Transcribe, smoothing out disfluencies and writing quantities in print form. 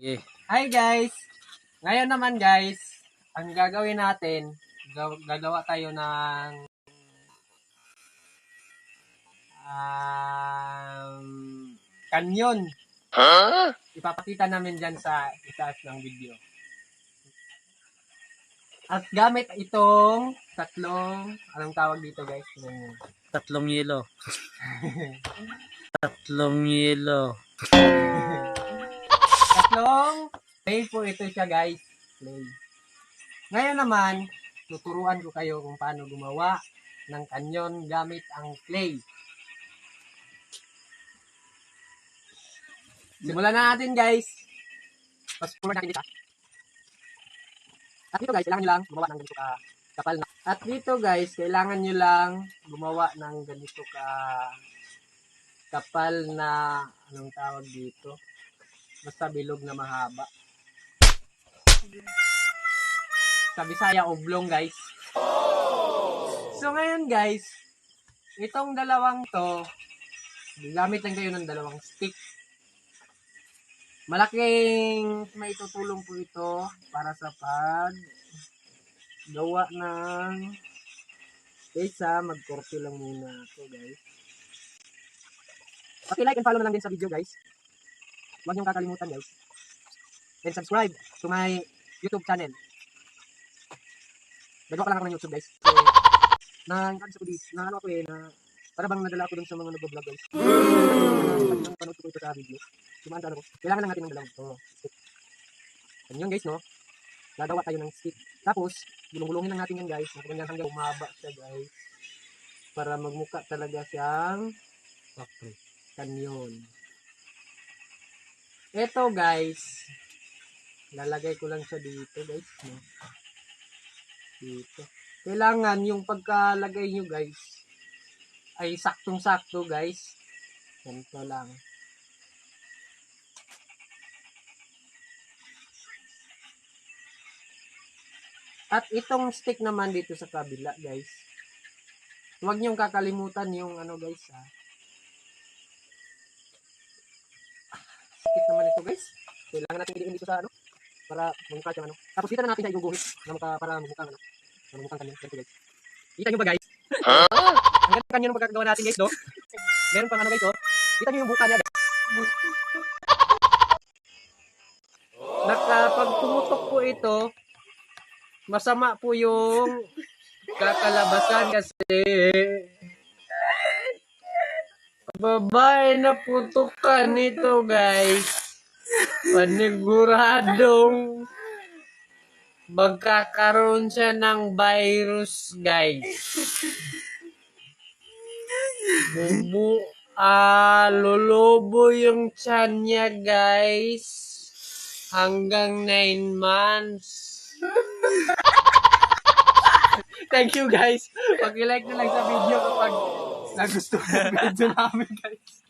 Yeah. Hi guys! Ngayon naman guys, ang gagawin natin, gagawa tayo ng kanyon. Ipapakita namin dyan sa itaas ng video. At gamit itong anong tawag dito guys? Tatlong yelo. Tatlong yelo. Tatlong clay po ito siya guys. Clay. Ngayon naman, tuturuan ko kayo kung paano gumawa ng kanyon gamit ang clay. Simulan na natin guys. Fast forward natin dito. At dito guys, kailangan nyo lang gumawa ng ganito kapal na. At dito guys, kailangan nyo lang gumawa ng ganito kapal na, anong tawag dito? Basta bilog na mahaba. Sa Bisaya, oblong guys. So ngayon guys, itong dalawang to, gamit lang kayo ng dalawang stick. Malaking may tutulong po ito para sa gawa ng kaysa mag-korte lang muna ito guys. Paki-like and follow na lang din sa video guys. Huwag niyong kakalimutan guys. And subscribe to my YouTube channel. Nagawa ko lang ako ng YouTube guys. So, para bang nadala ako dun sa mga nag-vlog guys. Panood ko ito sa video. Sumaan ko. Kailangan lang natin ng dalawang ito. Yan yun guys no. Gagawa tayo ng stick. Tapos, gulong-gulungin lang natin yan guys. Hanggang umaba siya guys. Para magmuka talaga siyang kanyon. Ito guys. Lalagay ko lang siya dito guys. No? Dito. Kailangan yung pagkalagay nyo guys ay saktong-sakto guys. Ganito lang. At itong stick naman dito sa kabila guys. Huwag niyong kakalimutan yung ano guys stick naman ito guys. Kailangan natin iliin dito sa ano para magmukha siyang ano. Tapos dito na natin siya iguguhit para magmukhang ano. Magmukhang kanyan. Ganito guys. Kita nyo ba guys? Ang ganda kanyan ng pagkakagawa natin guys no. Meron pang ano guys oh. Kita nyo yung buka niya guys. Nakapag tumutok po ito, masama po yung kakalabasan kasi babae na putukan nito guys. Paniguradong magkakaroon siya ng virus guys. Lulubo yung tiyan niya guys hanggang 9 months. Thank you guys. Pag-like na lang sa video kapag nagustuhan ang video namin guys.